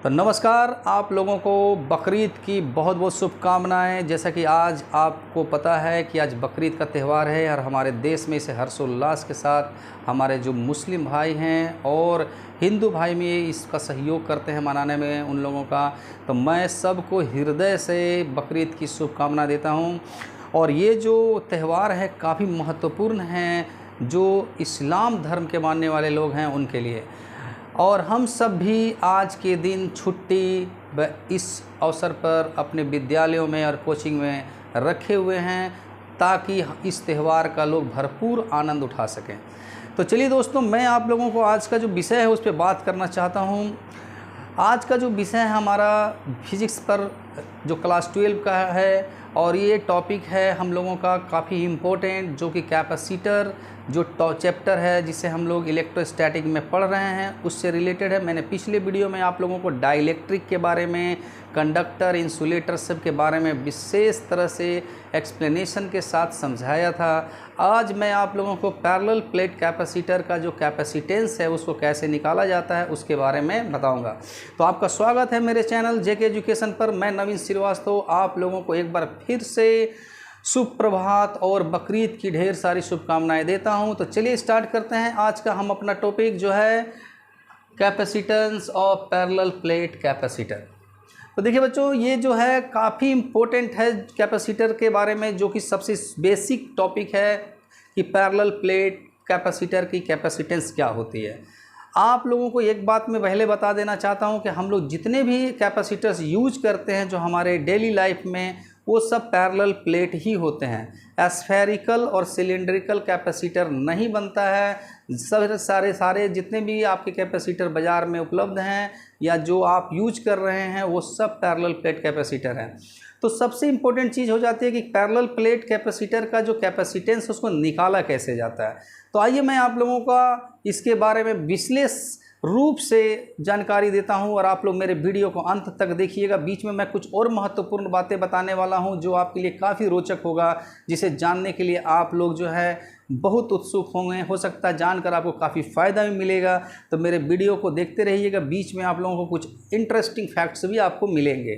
तो नमस्कार, आप लोगों को बकरीद की बहुत बहुत शुभकामनाएं। जैसा कि आज आपको पता है कि आज बकरीद का त्यौहार है और हमारे देश में इसे हर्षोल्लास के साथ हमारे जो मुस्लिम भाई हैं और हिंदू भाई में इसका सहयोग करते हैं मनाने में उन लोगों का। तो मैं सबको हृदय से बकरीद की शुभकामना देता हूं। और ये जो त्यौहार है काफ़ी महत्वपूर्ण है जो इस्लाम धर्म के मानने वाले लोग हैं उनके लिए। और हम सब भी आज के दिन छुट्टी इस अवसर पर अपने विद्यालयों में और कोचिंग में रखे हुए हैं ताकि इस त्यौहार का लोग भरपूर आनंद उठा सकें। तो चलिए दोस्तों, मैं आप लोगों को आज का जो विषय है उस पर बात करना चाहता हूँ। आज का जो विषय है हमारा फिज़िक्स पर जो क्लास 12 का है, और ये टॉपिक है हम लोगों का काफ़ी इम्पोर्टेंट जो कि कैपेसिटर जो चैप्टर है जिसे हम लोग इलेक्ट्रोस्टैटिक में पढ़ रहे हैं उससे रिलेटेड है। मैंने पिछले वीडियो में आप लोगों को डाइलेक्ट्रिक के बारे में, कंडक्टर, इंसुलेटर सब के बारे में विशेष तरह से एक्सप्लेनेशन के साथ समझाया था। आज मैं आप लोगों को पैरेलल प्लेट कैपेसिटर का जो कैपेसिटेंस है उसको कैसे निकाला जाता है उसके बारे में बताऊंगा। तो आपका स्वागत है मेरे चैनल जेके एजुकेशन पर। मैं नवीन श्रीवास्तव आप लोगों को एक बार फिर से सुप्रभात और बकरीद की ढेर सारी शुभकामनाएं देता हूं। तो चलिए स्टार्ट करते हैं। आज का हम अपना टॉपिक जो है capacitance of parallel plate capacitor. तो देखिए बच्चों, ये जो है काफ़ी इम्पोर्टेंट है कैपेसिटर के बारे में, जो कि सबसे बेसिक टॉपिक है कि पैरेलल प्लेट कैपेसिटर की कैपेसिटेंस क्या होती है। आप लोगों को एक बात मैं पहले बता देना चाहता हूं कि हम लोग जितने भी कैपेसिटर्स यूज करते हैं जो हमारे डेली लाइफ में, वो सब पैरेलल प्लेट ही होते हैं। एस्फेरिकल और सिलिंड्रिकल कैपेसिटर नहीं बनता है। सारे जितने भी आपके कैपेसिटर बाज़ार में उपलब्ध हैं या जो आप यूज कर रहे हैं वो सब पैरेलल प्लेट कैपेसिटर हैं। तो सबसे इम्पोर्टेंट चीज़ हो जाती है कि पैरेलल प्लेट कैपेसिटर का जो कैपेसिटेंस उसको निकाला कैसे जाता है। तो आइए मैं आप लोगों का इसके बारे में विश्लेषण रूप से जानकारी देता हूं और आप लोग मेरे वीडियो को अंत तक देखिएगा। बीच में मैं कुछ और महत्वपूर्ण बातें बताने वाला हूं जो आपके लिए काफ़ी रोचक होगा, जिसे जानने के लिए आप लोग जो है बहुत उत्सुक होंगे। हो सकता है जानकर आपको काफ़ी फ़ायदा भी मिलेगा। तो मेरे वीडियो को देखते रहिएगा, बीच में आप लोगों को कुछ इंटरेस्टिंग फैक्ट्स भी आपको मिलेंगे।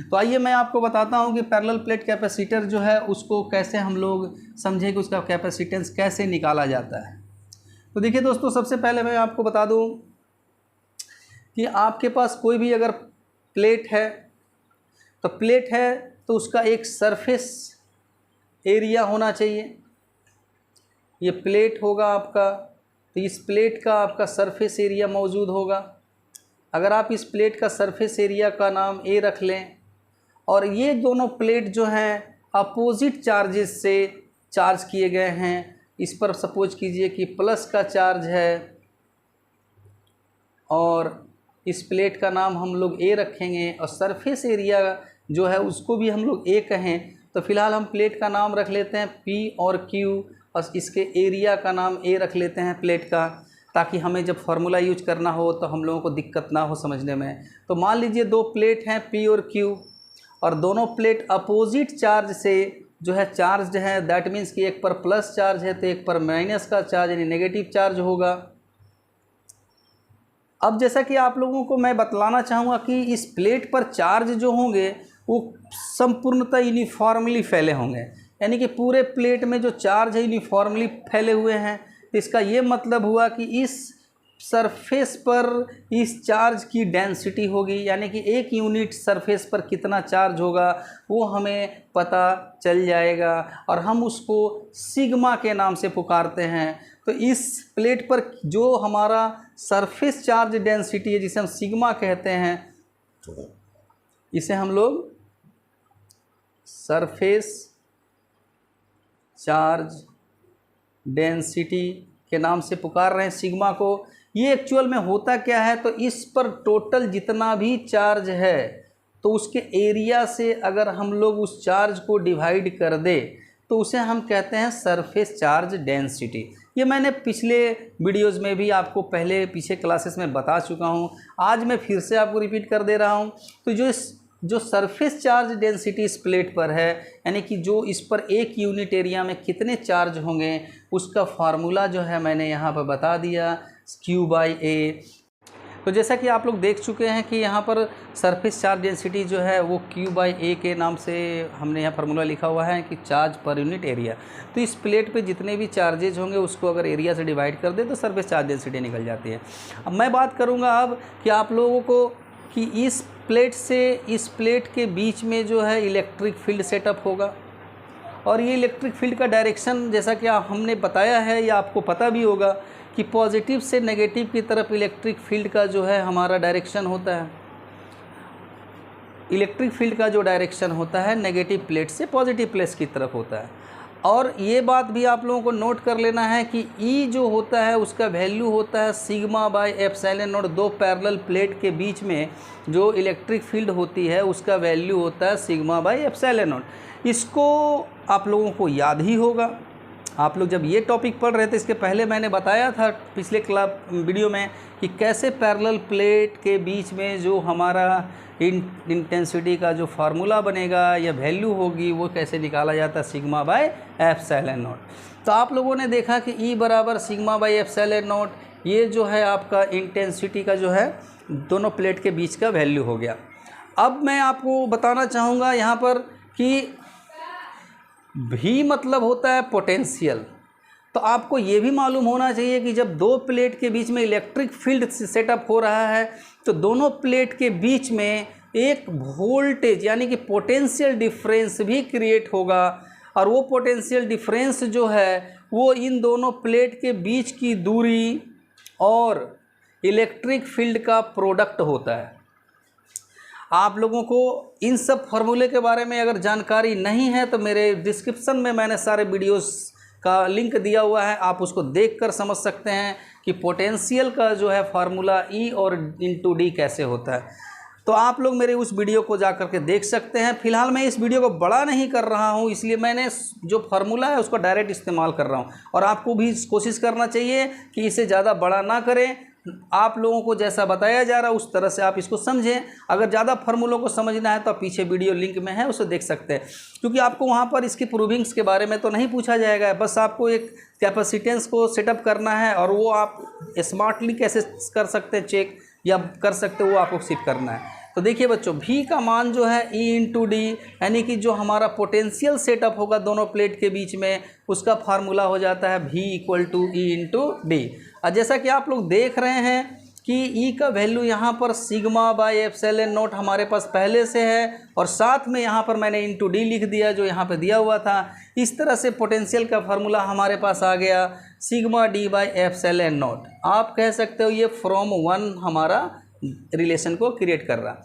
तो आइए मैं आपको बताता हूँ कि पैरेलल प्लेट कैपेसिटर जो है उसको कैसे हम लोग समझें कि उसका कैपेसिटेंस कैसे निकाला जाता है। तो देखिए दोस्तों, सबसे पहले मैं आपको बता दूँ कि आपके पास कोई भी अगर प्लेट है तो प्लेट है तो उसका एक सरफेस एरिया होना चाहिए। ये प्लेट होगा आपका, तो इस प्लेट का आपका सरफेस एरिया मौजूद होगा। अगर आप इस प्लेट का सरफेस एरिया का नाम ए रख लें और ये दोनों प्लेट जो हैं अपोजिट चार्जेस से चार्ज किए गए हैं। इस पर सपोज कीजिए कि प्लस का चार्ज है और इस प्लेट का नाम हम लोग ए रखेंगे और सरफेस एरिया जो है उसको भी हम लोग ए कहें। तो फिलहाल हम प्लेट का नाम रख लेते हैं पी और क्यू और इसके एरिया का नाम ए रख लेते हैं प्लेट का, ताकि हमें जब फार्मूला यूज करना हो तो हम लोगों को दिक्कत ना हो समझने में। तो मान लीजिए दो प्लेट हैं पी और क्यू और दोनों प्लेट अपोजिट चार्ज से जो है चार्ज है। दैट मीन्स कि एक पर प्लस चार्ज है तो एक पर माइनस का चार्ज यानी नेगेटिव चार्ज होगा। अब जैसा कि आप लोगों को मैं बतलाना चाहूँगा कि इस प्लेट पर चार्ज जो होंगे वो संपूर्णतः यूनिफॉर्मली फैले होंगे, यानी कि पूरे प्लेट में जो चार्ज है यूनिफॉर्मली फैले हुए हैं। तो इसका ये मतलब हुआ कि इस सरफेस पर इस चार्ज की डेंसिटी होगी, यानी कि एक यूनिट सरफेस पर कितना चार्ज होगा वो हमें पता चल जाएगा और हम उसको सिग्मा के नाम से पुकारते हैं। तो इस प्लेट पर जो हमारा सरफेस चार्ज डेंसिटी है जिसे हम सिग्मा कहते हैं, इसे हम लोग सरफेस चार्ज डेंसिटी के नाम से पुकार रहे हैं सिग्मा को। ये एक्चुअल में होता क्या है, तो इस पर टोटल जितना भी चार्ज है तो उसके एरिया से अगर हम लोग उस चार्ज को डिवाइड कर दे तो उसे हम कहते हैं सरफेस चार्ज डेंसिटी। ये मैंने पिछले वीडियोस में भी आपको पहले पीछे क्लासेस में बता चुका हूँ, आज मैं फिर से आपको रिपीट कर दे रहा हूँ। तो जो सरफेस चार्ज डेंसिटी इस प्लेट पर है, यानी कि जो इस पर एक यूनिट एरिया में कितने चार्ज होंगे, उसका फार्मूला जो है मैंने यहाँ पर बता दिया, Q/A। तो जैसा कि आप लोग देख चुके हैं कि यहाँ पर सरफेस चार्ज डेंसिटी जो है वो Q/A के नाम से हमने यहाँ फार्मूला लिखा हुआ है कि चार्ज पर यूनिट एरिया। तो इस प्लेट पे जितने भी चार्जेज होंगे उसको अगर एरिया से डिवाइड कर दे तो सरफेस चार्ज डेंसिटी निकल जाती है। अब मैं बात करूँगा अब कि आप लोगों को कि इस प्लेट से इस प्लेट के बीच में जो है इलेक्ट्रिक फील्ड सेटअप होगा, और ये इलेक्ट्रिक फील्ड का डायरेक्शन जैसा कि हमने बताया है या आपको पता भी होगा कि पॉजिटिव से नेगेटिव की तरफ इलेक्ट्रिक फील्ड का जो है हमारा डायरेक्शन होता है। इलेक्ट्रिक फील्ड का जो डायरेक्शन होता है नेगेटिव प्लेट से पॉजिटिव प्लेट की तरफ होता है। और ये बात भी आप लोगों को नोट कर लेना है कि E जो होता है उसका वैल्यू होता है σ/ε0। दो पैरेलल प्लेट के बीच में जो इलेक्ट्रिक फील्ड होती है उसका वैल्यू होता है σ/ε0। इसको आप लोगों को याद ही होगा। आप लोग जब ये टॉपिक पढ़ रहे थे इसके पहले मैंने बताया था पिछले वीडियो में कि कैसे पैरेलल प्लेट के बीच में जो हमारा इंटेंसिटी का जो फार्मूला बनेगा या वैल्यू होगी वो कैसे निकाला जाता है σ/ε0। तो आप लोगों ने देखा कि E बराबर σ/ε0 ये जो है आपका इंटेंसिटी का जो है दोनों प्लेट के बीच का वैल्यू हो गया। अब मैं आपको बताना चाहूँगा यहाँ पर कि V मतलब होता है पोटेंशियल। तो आपको ये भी मालूम होना चाहिए कि जब दो प्लेट के बीच में इलेक्ट्रिक फील्ड सेटअप हो रहा है तो दोनों प्लेट के बीच में एक वोल्टेज यानी कि पोटेंशियल डिफरेंस भी क्रिएट होगा, और वो पोटेंशियल डिफरेंस जो है वो इन दोनों प्लेट के बीच की दूरी और इलेक्ट्रिक फील्ड का प्रोडक्ट होता है। आप लोगों को इन सब फार्मूले के बारे में अगर जानकारी नहीं है तो मेरे डिस्क्रिप्शन में मैंने सारे वीडियोस का लिंक दिया हुआ है, आप उसको देखकर समझ सकते हैं कि पोटेंशियल का जो है फार्मूला E और इंटू D कैसे होता है। तो आप लोग मेरे उस वीडियो को जा कर के देख सकते हैं। फिलहाल मैं इस वीडियो को बड़ा नहीं कर रहा हूं, इसलिए मैंने जो फार्मूला है उसको डायरेक्ट इस्तेमाल कर रहा हूं, और आपको भी कोशिश करना चाहिए कि इसे ज़्यादा बड़ा ना करें। आप लोगों को जैसा बताया जा रहा है उस तरह से आप इसको समझें। अगर ज़्यादा फार्मूलों को समझना है तो आप पीछे वीडियो लिंक में है उसे देख सकते हैं, क्योंकि आपको वहाँ पर इसकी प्रूविंग्स के बारे में तो नहीं पूछा जाएगा। बस आपको एक कैपेसिटेंस को सेटअप करना है, और वो आप स्मार्टली कैसे कर सकते हैं चेक या कर सकते हो वो आपको सिर्फ करना है। तो देखिए बच्चों, V का मान जो है E इंटू D यानी कि जो हमारा पोटेंशियल सेटअप होगा दोनों प्लेट के बीच में उसका फार्मूला हो जाता है V equal to E into D। और जैसा कि आप लोग देख रहे हैं कि E का वैल्यू यहाँ पर σ/ε0 हमारे पास पहले से है, और साथ में यहाँ पर मैंने इंटू D लिख दिया जो यहाँ पर दिया हुआ था। इस तरह से पोटेंशियल का फार्मूला हमारे पास आ गया σD/ε0। आप कह सकते हो ये फ्रॉम 1 हमारा रिलेशन को क्रिएट कर रहा।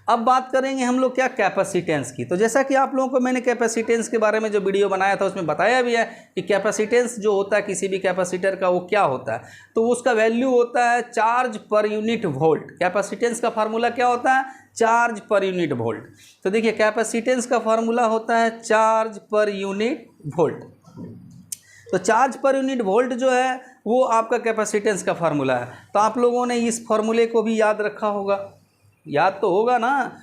अब बात करेंगे हम लोग क्या कैपेसिटेंस की। तो जैसा कि आप लोगों को मैंने कैपेसिटेंस के बारे में जो वीडियो बनाया था उसमें बताया भी है कि कैपेसिटेंस जो होता है किसी भी कैपेसिटर का वो क्या होता है, तो उसका वैल्यू होता है charge per unit volt. Capacitance का फार्मूला क्या होता है? Charge per unit volt. तो देखिए कैपेसिटेंस का फार्मूला होता है चार्ज पर यूनिट वोल्ट। तो चार्ज पर यूनिट वोल्ट जो है वो आपका कैपेसिटेंस का फार्मूला है। तो आप लोगों ने इस फार्मूले को भी याद रखा होगा, याद तो होगा ना,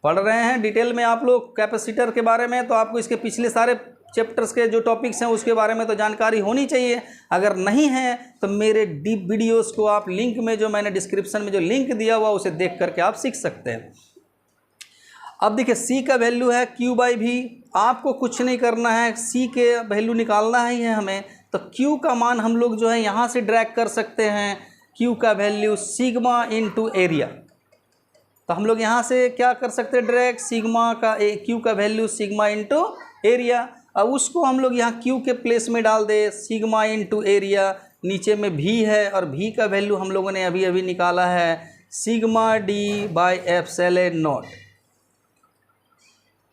पढ़ रहे हैं डिटेल में आप लोग कैपेसिटर के बारे में, तो आपको इसके पिछले सारे चैप्टर्स के जो टॉपिक्स हैं उसके बारे में तो जानकारी होनी चाहिए। अगर नहीं है तो मेरे डीप वीडियोस को आप लिंक में जो मैंने डिस्क्रिप्शन में जो लिंक दिया हुआ उसे देख करके आप सीख सकते हैं। अब देखिए C का वैल्यू है Q/V। आपको कुछ नहीं करना है, C के वैल्यू निकालना ही है हमें। तो Q का मान हम लोग जो है यहाँ से ड्रैग कर सकते हैं। Q का वैल्यू सिग्मा इंटू एरिया। तो हम लोग यहाँ से क्या कर सकते हैं ड्रैग, सिग्मा का Q का वैल्यू सिग्मा इंटू एरिया। अब उसको हम लोग यहाँ Q के प्लेस में डाल दे, सिग्मा इंटू एरिया। नीचे में V है और V का वैल्यू हम लोगों ने अभी अभी निकाला है σD/ε0।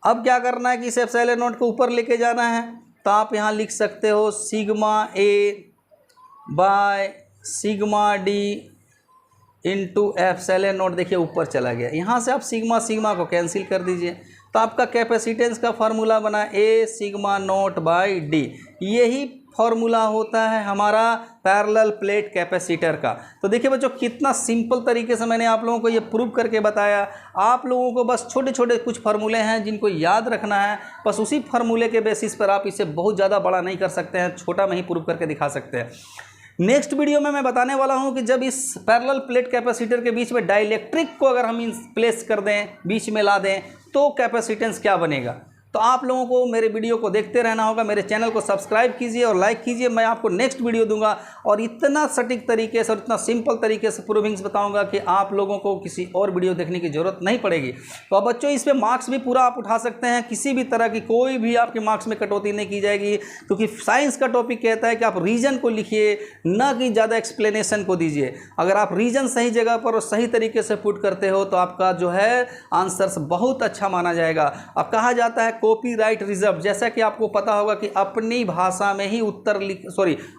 अब क्या करना है कि इस ε0 को ऊपर लेके जाना है। तो आप यहाँ लिख सकते हो सिग्मा A/σD इंटू ε0। देखिए ऊपर चला गया, यहाँ से आप सिग्मा सिग्मा को कैंसिल कर दीजिए। तो आपका कैपेसिटेंस का फार्मूला बना A σ0/D। यही फार्मूला होता है हमारा पैरेलल प्लेट कैपेसिटर का। तो देखिए बच्चों कितना सिंपल तरीके से मैंने आप लोगों को ये प्रूव करके बताया। आप लोगों को बस छोटे छोटे कुछ फार्मूले हैं जिनको याद रखना है, बस उसी फार्मूले के बेसिस पर आप इसे बहुत ज़्यादा बड़ा नहीं कर सकते हैं, छोटा में ही प्रूव करके दिखा सकते हैं। नेक्स्ट वीडियो में मैं बताने वाला हूं कि जब इस पैरेलल प्लेट कैपेसिटर के बीच में डाइलेक्ट्रिक को अगर हम प्लेस कर दें, बीच में ला दें, तो कैपेसिटेंस क्या बनेगा। तो आप लोगों को मेरे वीडियो को देखते रहना होगा, मेरे चैनल को सब्सक्राइब कीजिए और लाइक कीजिए। मैं आपको नेक्स्ट वीडियो दूंगा और इतना सटीक तरीके से और इतना सिंपल तरीके से प्रूविंग्स बताऊंगा कि आप लोगों को किसी और वीडियो देखने की ज़रूरत नहीं पड़ेगी। तो अब बच्चों, इस पे मार्क्स भी पूरा आप उठा सकते हैं, किसी भी तरह की कोई भी आपके मार्क्स में कटौती नहीं की जाएगी, क्योंकि साइंस का टॉपिक कहता है कि आप रीजन को लिखिए, ना कि ज़्यादा एक्सप्लेनेशन को दीजिए। अगर आप रीजन सही जगह पर और सही तरीके से पुट करते हो तो आपका जो है आंसर्स बहुत अच्छा माना जाएगा। अब कहा जाता है कॉपीराइट रिजर्व, जैसा कि आपको पता होगा कि अपनी भाषा में ही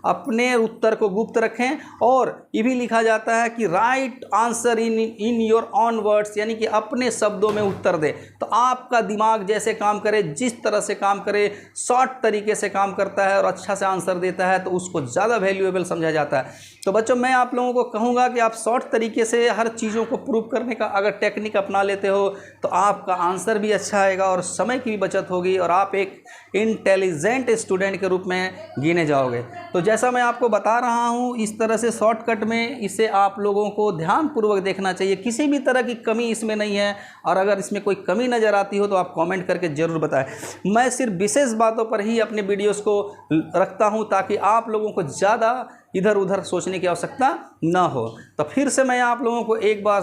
अपने उत्तर को गुप्त रखें, और ये भी लिखा जाता है कि right answer in your on words, यानी कि अपने शब्दों में उत्तर दे। तो आपका दिमाग जैसे काम करे, जिस तरह से काम करे, शॉर्ट तरीके से काम करता है और अच्छा से आंसर देता है, तो उसको ज़्यादा वैल्यूएबल समझा जाता है। तो बच्चों, मैं आप लोगों को कहूँगा कि आप शॉर्ट तरीके से हर चीज़ों को प्रूव करने का अगर टेक्निक अपना लेते हो तो आपका आंसर भी अच्छा आएगा और समय की भी बचत होगी और आप एक इंटेलिजेंट स्टूडेंट के रूप में गिने जाओगे। तो जैसा मैं आपको बता रहा हूँ, इस तरह से शॉर्टकट में इसे आप लोगों को ध्यानपूर्वक देखना चाहिए, किसी भी तरह की कमी इसमें नहीं है। और अगर इसमें कोई कमी नज़र आती हो तो आप कमेंट करके ज़रूर बताएं। मैं सिर्फ विशेष बातों पर ही अपने वीडियोज़ को रखता हूँ ताकि आप लोगों को ज़्यादा इधर उधर सोचने की आवश्यकता ना हो। तो फिर से मैं आप लोगों को एक बार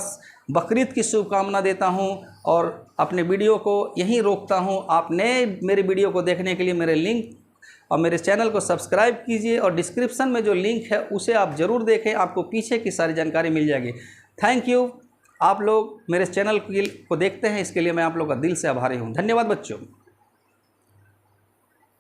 बकरीद की शुभकामना देता हूं और अपने वीडियो को यहीं रोकता हूं। आप नए मेरे वीडियो को देखने के लिए मेरे लिंक और मेरे चैनल को सब्सक्राइब कीजिए और डिस्क्रिप्शन में जो लिंक है उसे आप ज़रूर देखें, आपको पीछे की सारी जानकारी मिल जाएगी। Thank you. आप लोग मेरे चैनल को देखते हैं, इसके लिए मैं आप लोग का दिल से आभारी हूँ। धन्यवाद बच्चों।